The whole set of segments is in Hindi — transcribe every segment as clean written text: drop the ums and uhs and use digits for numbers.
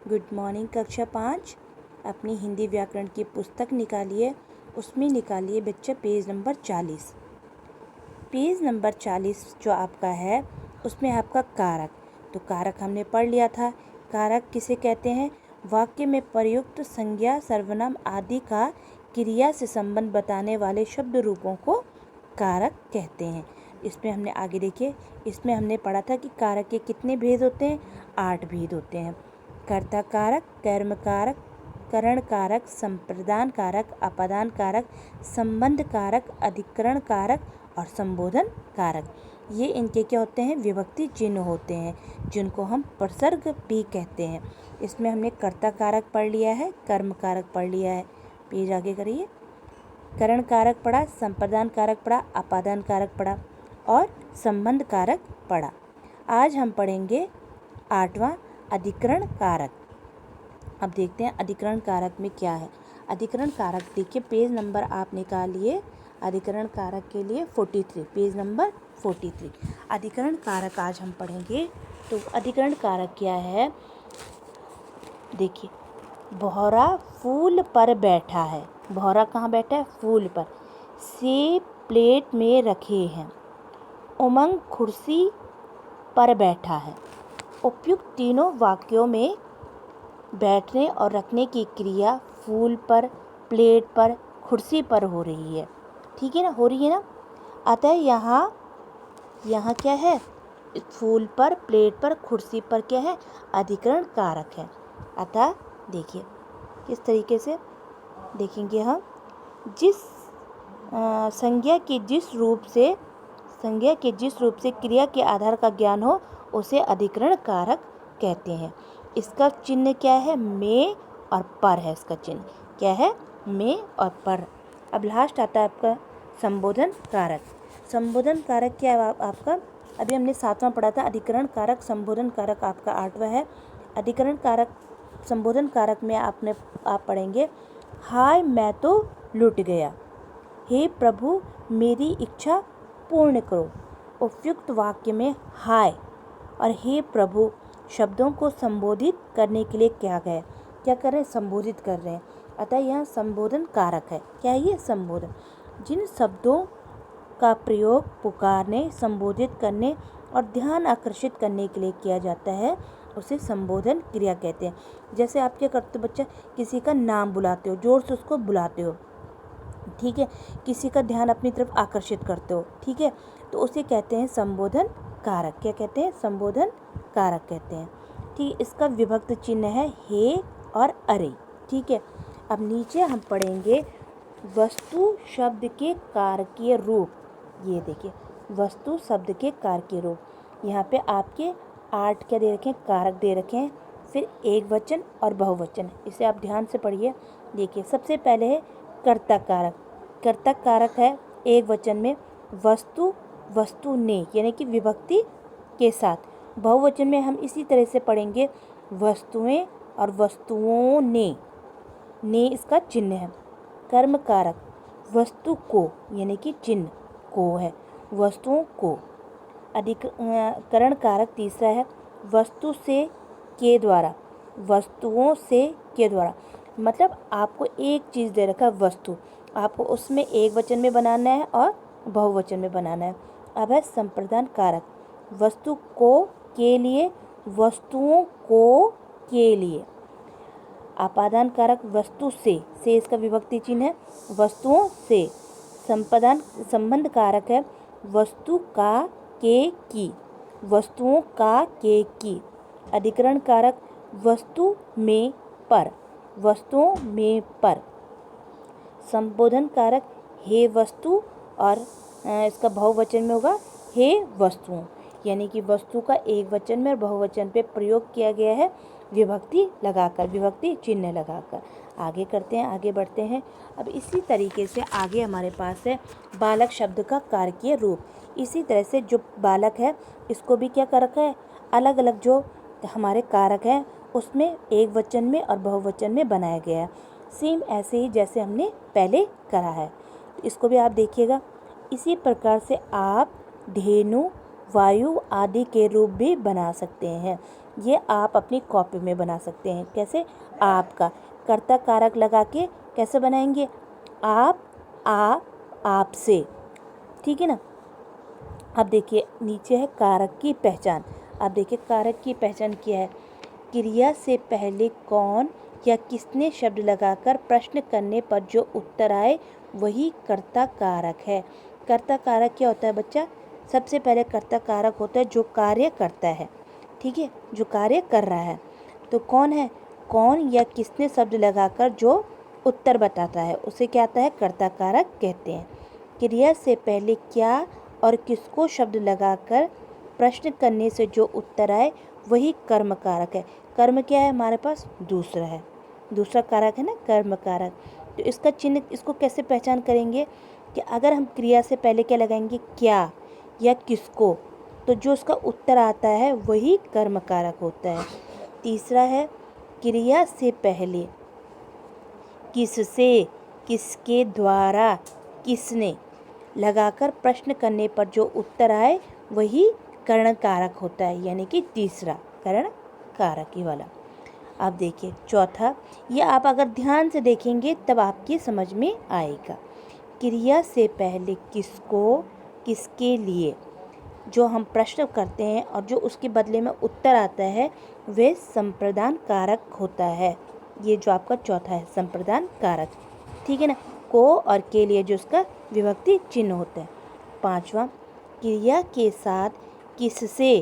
गुड मॉर्निंग कक्षा 5। अपनी हिंदी व्याकरण की पुस्तक निकालिए, उसमें निकालिए बच्चा पेज नंबर 40। पेज नंबर 40 जो आपका है उसमें आपका कारक। तो कारक हमने पढ़ लिया था। कारक किसे कहते हैं? वाक्य में प्रयुक्त संज्ञा, सर्वनाम आदि का क्रिया से संबंध बताने वाले शब्द रूपों को कारक कहते हैं। इसमें हमने आगे देखिए, इसमें हमने पढ़ा था कि कारक के कितने भेद होते हैं? 8 भेद होते हैं। कर्ता कारक, कर्म कारक, करण कारक, संप्रदान कारक, अपादान कारक, संबंध कारक, अधिकरण कारक और संबोधन कारक। ये इनके क्या होते हैं? विभक्ति चिन्ह होते हैं, जिनको हम प्रसर्ग भी कहते हैं। इसमें हमने कर्ता कारक पढ़ लिया है, कर्म कारक पढ़ लिया है। पेज आगे करिए। करण कारक पढ़ा, संप्रदान कारक पढ़ा, अपादान कारक पढ़ा और संबंध कारक पढ़ा। आज हम पढ़ेंगे 8वां अधिकरण कारक। अब देखते हैं अधिकरण कारक में क्या है। अधिकरण कारक देखिए, पेज नंबर आप निकालिए। अधिकरण कारक के लिए 43, पेज नंबर 43। अधिकरण कारक आज हम पढ़ेंगे। तो अधिकरण कारक क्या है? देखिए, भौरा फूल पर बैठा है। भौरा कहाँ बैठा है? फूल पर। सेब प्लेट में रखे हैं। उमंग कुर्सी पर बैठा है। उपयुक्त तीनों वाक्यों में बैठने और रखने की क्रिया फूल पर, प्लेट पर, कुर्सी पर हो रही है। ठीक है ना? हो रही है ना? अतः यहाँ क्या है? फूल पर, प्लेट पर, कुर्सी पर क्या है? अधिकरण कारक है। अतः देखिए किस तरीके से देखेंगे हम। जिस संज्ञा के जिस रूप से क्रिया के आधार का ज्ञान हो उसे अधिकरण कारक कहते हैं। इसका चिन्ह क्या है? में और पर है। इसका चिन्ह क्या है? में और पर। अब लास्ट आता है आपका संबोधन कारक। संबोधन कारक क्या है आपका? अभी हमने 7वां पढ़ा था। अधिकरण कारक, संबोधन कारक आपका 8वां है। अधिकरण कारक, संबोधन कारक में आप पढ़ेंगे, हाय मैं तो लुट गया, हे प्रभु मेरी इच्छा पूर्ण करो। उपयुक्त वाक्य में हाय और हे प्रभु शब्दों को संबोधित करने के लिए क्या गए? क्या कर रहे हैं? संबोधित कर रहे हैं। अतः यह संबोधन कारक है। क्या है ये? संबोधन। जिन शब्दों का प्रयोग पुकारने, संबोधित करने और ध्यान आकर्षित करने के लिए किया जाता है उसे संबोधन क्रिया कहते हैं। जैसे आप क्या करते हो बच्चा? किसी का नाम बुलाते हो, जोर से उसको बुलाते हो, ठीक है? किसी का ध्यान अपनी तरफ आकर्षित करते हो, ठीक है? तो उसे कहते हैं संबोधन कारक। क्या कहते हैं? संबोधन कारक कहते हैं। ठीक, इसका विभक्त चिन्ह है हे और अरे। ठीक है। अब नीचे हम पढ़ेंगे वस्तु शब्द के कारकीय रूप। ये देखिए, वस्तु शब्द के कारकीय रूप। यहाँ पे आपके 8 क्या दे रखे हैं? कारक दे रखे हैं। फिर एक वचन और बहुवचन। इसे आप ध्यान से पढ़िए। देखिए, सबसे पहले है कर्ता कारक। कर्ता कारक है एक वचन में वस्तु, वस्तु ने, यानी कि विभक्ति के साथ। बहुवचन में हम इसी तरह से पढ़ेंगे वस्तुएं और वस्तुओं ने इसका चिन्ह है। कर्म कारक वस्तु को, यानी कि चिन्ह को है, वस्तुओं को। अधिकरण कारक तीसरा है वस्तु से के द्वारा, वस्तुओं से के द्वारा। मतलब आपको एक चीज़ दे रखा है वस्तु, आपको उसमें एक वचन में बनाना है और बहुवचन में बनाना है। अब है संप्रदान कारक वस्तु को के लिए, वस्तुओं को के लिए। अपादान कारक वस्तु से इसका विभक्ति चिन्ह है, वस्तुओं से। संबंध कारक है वस्तु का के की, वस्तुओं का के की। अधिकरण कारक वस्तु में पर, वस्तुओं में पर। संबोधन कारक हे वस्तु और इसका बहुवचन में होगा हे वस्तुओं, यानी कि वस्तु का एक वचन में और बहुवचन पे प्रयोग किया गया है विभक्ति लगाकर, विभक्ति चिन्ह लगाकर। आगे करते हैं, आगे बढ़ते हैं। अब इसी तरीके से आगे हमारे पास है बालक शब्द का कारकीय रूप। इसी तरह से जो बालक है इसको भी क्या कर रखा है? अलग अलग जो हमारे कारक हैं उसमें एक वचन में और बहुवचन में बनाया गया है। सेम ऐसे ही जैसे हमने पहले करा है, इसको भी आप देखिएगा। इसी प्रकार से आप धेनु, वायु आदि के रूप भी बना सकते हैं। ये आप अपनी कॉपी में बना सकते हैं। कैसे? आपका कर्ता कारक लगा के कैसे बनाएंगे? आप, आपसे, ठीक है ना। अब देखिए नीचे है कारक की पहचान। अब देखिए कारक की पहचान क्या है? क्रिया से पहले कौन या किसने शब्द लगाकर प्रश्न करने पर जो उत्तर आए वही कर्ता कारक है। कर्ता कारक क्या होता है बच्चा? सबसे पहले कर्ता कारक होता है जो कार्य करता है, ठीक है, जो कार्य कर रहा है। तो कौन है? कौन या किसने शब्द लगाकर जो उत्तर बताता है उसे क्या आता है? कर्ता कारक कहते हैं। क्रिया से पहले क्या और किसको शब्द लगाकर प्रश्न करने से जो उत्तर आए वही कर्म कारक है। कर्म क्या है हमारे पास? दूसरा है, दूसरा कारक है ना, कर्म कारक। तो इसका चिन्ह, इसको कैसे पहचान करेंगे कि अगर हम क्रिया से पहले क्या लगाएंगे? क्या या किसको, तो जो उसका उत्तर आता है वही कर्म कारक होता है। तीसरा है क्रिया से पहले किससे, किसके द्वारा, किसने लगाकर प्रश्न करने पर जो उत्तर आए वही कर्ण कारक होता है, यानी कि तीसरा कर्ण कारक ही वाला। अब देखिए चौथा, ये आप अगर ध्यान से देखेंगे तब आपकी समझ में आएगा। क्रिया से पहले किसको, किसके लिए जो हम प्रश्न करते हैं और जो उसके बदले में उत्तर आता है वे संप्रदान कारक होता है। ये जो आपका चौथा है संप्रदान कारक, ठीक है ना। को और के लिए जो उसका विभक्ति चिन्ह होता है। पांचवा, क्रिया के साथ किससे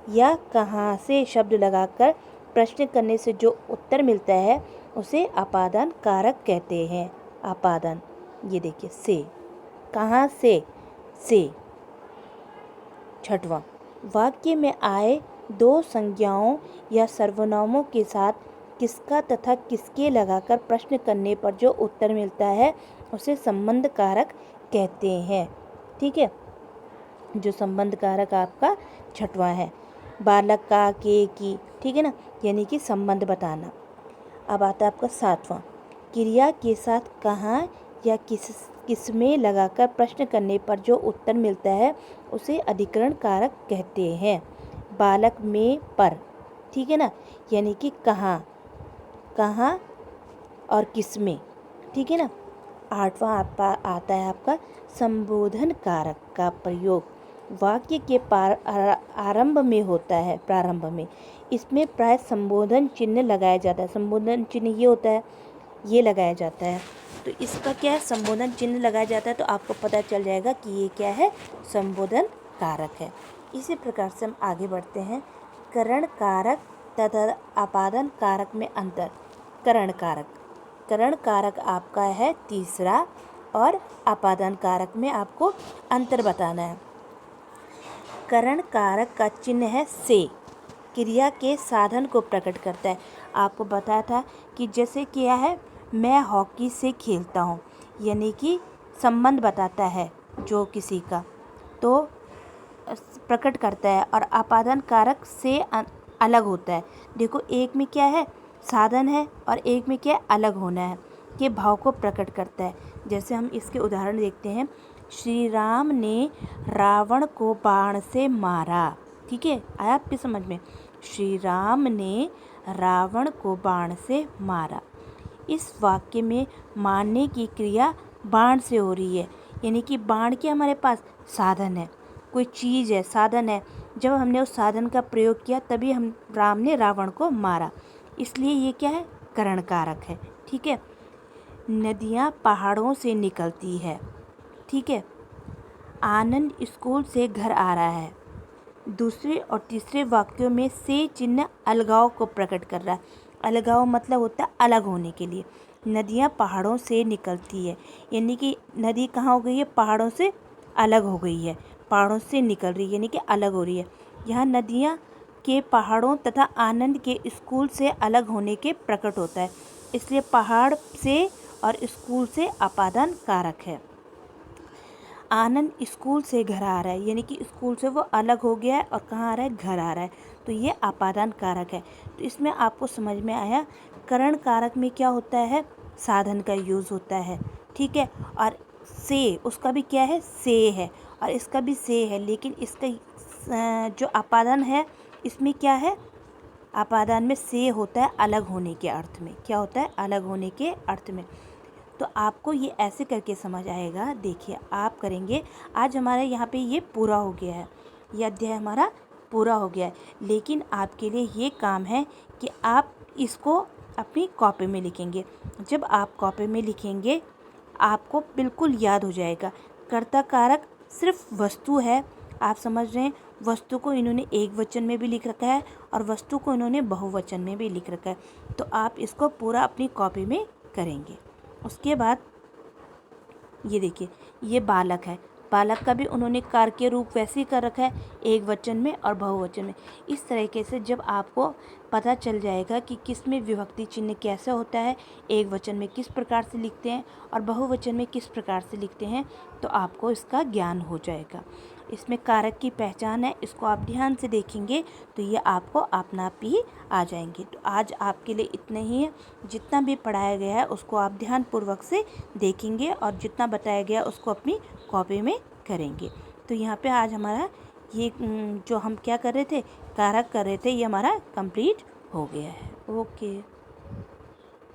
या कहाँ से शब्द लगाकर प्रश्न करने से जो उत्तर मिलता है उसे अपादान कारक कहते हैं। अपादान, ये देखिए से, कहाँ से। छठवां, वाक्य में आए दो संज्ञाओं या सर्वनामों के साथ किसका तथा किसके लगाकर प्रश्न करने पर जो उत्तर मिलता है उसे संबंध कारक कहते हैं, ठीक है। जो संबंध कारक आपका छठवां है। बालक का, के, की, ठीक है ना, यानी कि संबंध बताना। अब आता है आपका सातवां, क्रिया के साथ कहाँ या किसमें लगाकर प्रश्न करने पर जो उत्तर मिलता है उसे अधिकरण कारक कहते हैं। बालक में, पर, ठीक है ना, यानी कि कहाँ और किसमें, ठीक है ना। आठवां आता है आपका संबोधन कारक का प्रयोग वाक्य के आरंभ में होता है, प्रारंभ में। इसमें प्राय संबोधन चिन्ह लगाया जाता है। संबोधन चिन्ह ये होता है, ये लगाया जाता है। तो इसका क्या है? संबोधन चिन्ह लगाया जाता है तो आपको पता चल जाएगा कि ये क्या है? संबोधन कारक है। इसी प्रकार से हम आगे बढ़ते हैं। करण कारक तथा अपादान कारक में अंतर। करण कारक आपका है तीसरा और अपादान कारक में आपको अंतर बताना है। करण कारक का चिन्ह है से, क्रिया के साधन को प्रकट करता है। आपको बताया था कि जैसे क्या है, मैं हॉकी से खेलता हूँ, यानी कि संबंध बताता है जो किसी का, तो प्रकट करता है। और अपादान कारक से अलग होता है। देखो एक में क्या है? साधन है और एक में क्या है? अलग होना है, के भाव को प्रकट करता है। जैसे हम इसके उदाहरण देखते हैं। श्री राम ने रावण को बाण से मारा, ठीक है, आया आपकी समझ में? श्री राम ने रावण को बाण से मारा। इस वाक्य में मारने की क्रिया बाण से हो रही है, यानी कि बाण क्या हमारे पास? साधन है, कोई चीज़ है, साधन है। जब हमने उस साधन का प्रयोग किया तभी राम ने रावण को मारा, इसलिए ये क्या है? करण कारक है, ठीक है। नदियाँ पहाड़ों से निकलती है, ठीक है। आनंद स्कूल से घर आ रहा है। दूसरे और तीसरे वाक्यों में से चिन्ह अलगाव को प्रकट कर रहा है। अलगाव मतलब होता है अलग होने के लिए। नदियाँ पहाड़ों से निकलती है, यानी कि नदी कहाँ हो गई है? पहाड़ों से अलग हो गई है, पहाड़ों से निकल रही है, यानी कि अलग हो रही है। यहाँ नदियाँ के पहाड़ों तथा आनंद के स्कूल से अलग होने के प्रकट होता है, इसलिए पहाड़ से और स्कूल से अपादान कारक है। आनंद स्कूल से घर आ रहा है, यानी कि स्कूल से वो अलग हो गया है और कहाँ आ रहा है? घर आ रहा है, तो ये अपादान कारक है। तो इसमें आपको समझ में आया करण कारक में क्या होता है? साधन का यूज़ होता है, ठीक है। और से, उसका भी क्या है? से है, और इसका भी से है, लेकिन इसका जो अपादान है इसमें क्या है? अपादान में से होता है अलग होने के अर्थ में। क्या होता है? अलग होने के अर्थ में। तो आपको ये ऐसे करके समझ आएगा। देखिए आप करेंगे, आज हमारा यहाँ पे ये पूरा हो गया है, ये अध्याय हमारा पूरा हो गया है। लेकिन आपके लिए ये काम है कि आप इसको अपनी कॉपी में लिखेंगे। जब आप कॉपी में लिखेंगे आपको बिल्कुल याद हो जाएगा। कर्ता कारक सिर्फ वस्तु है, आप समझ रहे हैं। वस्तु को इन्होंने एक वचन में भी लिख रखा है और वस्तु को इन्होंने बहुवचन में भी लिख रखा है। तो आप इसको पूरा अपनी कॉपी में करेंगे। उसके बाद ये देखिए, ये बालक है, बालक का भी उन्होंने कार के रूप वैसे ही कर रखा है, एक वचन में और बहुवचन में। इस तरीके से जब आपको पता चल जाएगा कि किस में विभक्ति चिन्ह कैसे होता है, एक वचन में किस प्रकार से लिखते हैं और बहुवचन में किस प्रकार से लिखते हैं, तो आपको इसका ज्ञान हो जाएगा। इसमें कारक की पहचान है, इसको आप ध्यान से देखेंगे तो ये आपको अपना आप ही आ जाएंगे। तो आज आपके लिए इतना ही है। जितना भी पढ़ाया गया है उसको आप ध्यानपूर्वक से देखेंगे और जितना बताया गया उसको अपनी कॉपी में करेंगे। तो यहाँ पे आज हमारा ये जो हम क्या कर रहे थे, कारक कर रहे थे, ये हमारा कंप्लीट हो गया है। ओके।